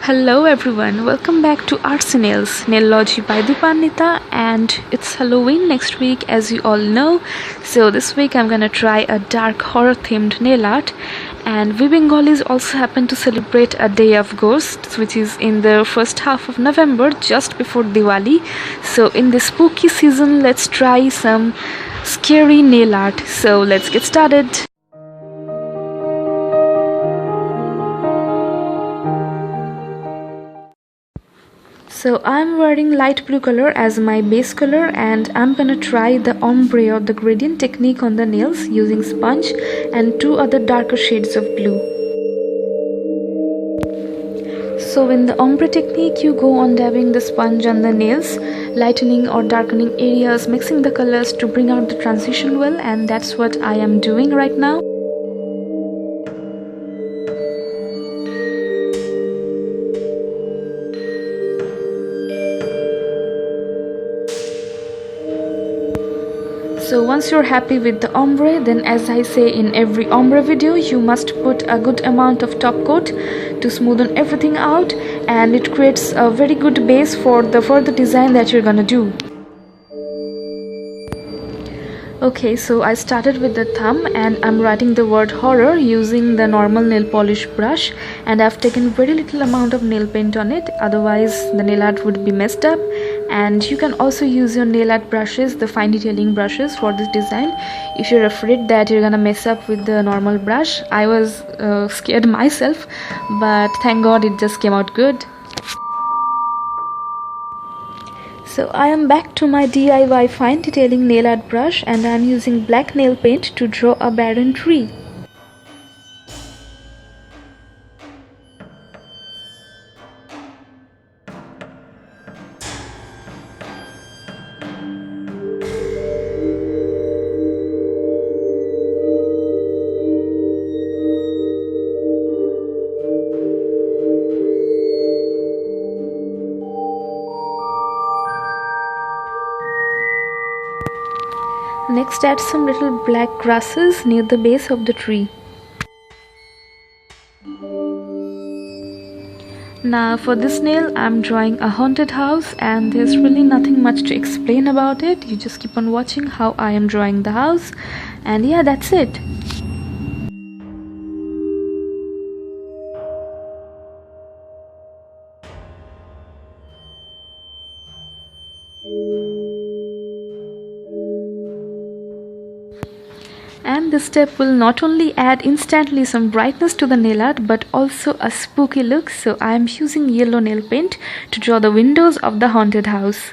Hello everyone, welcome back to Arts and Nails, Nailology by Dipanita, and it's Halloween next week as you all know. So this week I'm gonna try a dark horror themed nail art, and we Bengalis also happen to celebrate a Day of Ghosts, which is in the first half of November, just before Diwali. So in this spooky season, let's try some scary nail art. So let's get started. So I'm wearing light blue color as my base color, and I'm gonna try the ombre or the gradient technique on the nails using sponge and two other darker shades of blue. So in the ombre technique, you go on dabbing the sponge on the nails, lightening or darkening areas, mixing the colors to bring out the transition well, and that's what I am doing right now. So once you're happy with the ombre, then as I say in every ombre video, you must put a good amount of top coat to smoothen everything out, and it creates a very good base for the further design that you're gonna do. Okay, so I started with the thumb and I'm writing the word horror using the normal nail polish brush, and I've taken very little amount of nail paint on it, otherwise the nail art would be messed up. And you can also use your nail art brushes, the fine detailing brushes, for this design if you're afraid that you're gonna mess up with the normal brush. I was scared myself, but thank God it just came out good. So I am back to my DIY fine detailing nail art brush, and I am using black nail paint to draw a barren tree. Next, add some little black grasses near the base of the tree. Now for this nail, I'm drawing a haunted house, and there's really nothing much to explain about it. You just keep on watching how I am drawing the house, and yeah, that's it. And this step will not only add instantly some brightness to the nail art, but also a spooky look. So I am using yellow nail paint to draw the windows of the haunted house.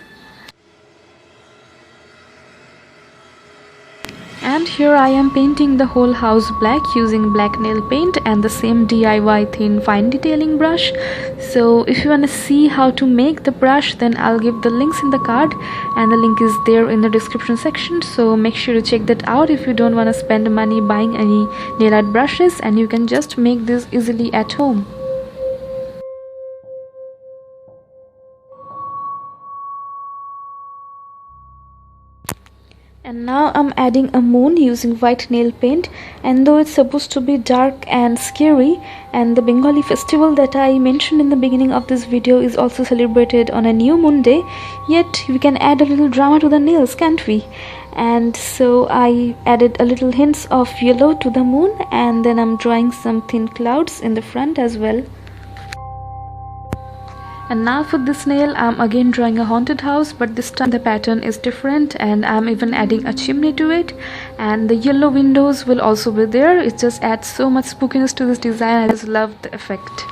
And here I am painting the whole house black using black nail paint and the same DIY thin fine detailing brush. So if you want to see how to make the brush, then I'll give the links in the card, and the link is there in the description section, so make sure to check that out if you don't want to spend money buying any nail art brushes, and you can just make this easily at home. And now I'm adding a moon using white nail paint, and though it's supposed to be dark and scary, and the Bengali festival that I mentioned in the beginning of this video is also celebrated on a new moon day, yet we can add a little drama to the nails, can't we? And so I added a little hints of yellow to the moon, and then I'm drawing some thin clouds in the front as well. And now for this nail, I'm again drawing a haunted house, but this time the pattern is different, and I'm even adding a chimney to it, and the yellow windows will also be there. It just adds so much spookiness to this design. I just love the effect.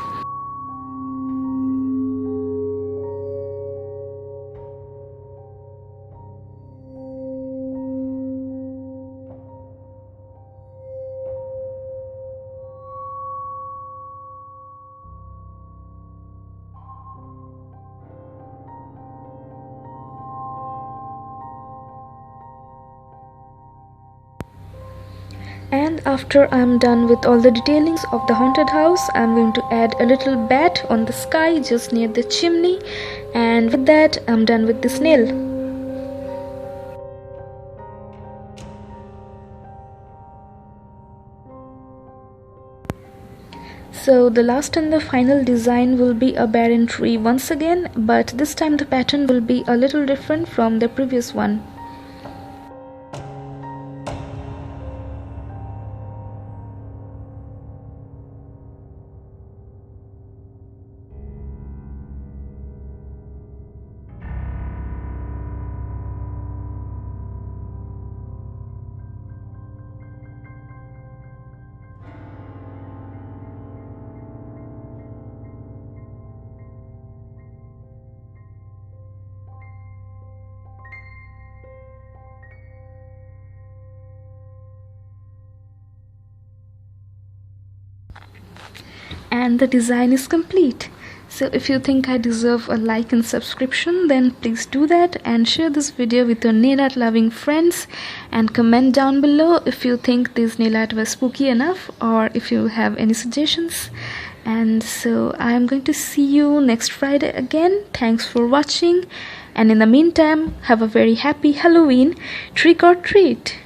And after I'm done with all the detailings of the haunted house, I'm going to add a little bat on the sky just near the chimney, and with that I'm done with this nail. So So the last and the final design will be a barren tree once again, but this time the pattern will be a little different from the previous one. And the design is complete. So if you think I deserve a like and subscription, then please do that, and share this video with your nail art loving friends, and comment down below if you think this nail art was spooky enough, or if you have any suggestions. And so I am going to see you next Friday again. Thanks for watching, and in the meantime, have a very happy Halloween. Trick or treat.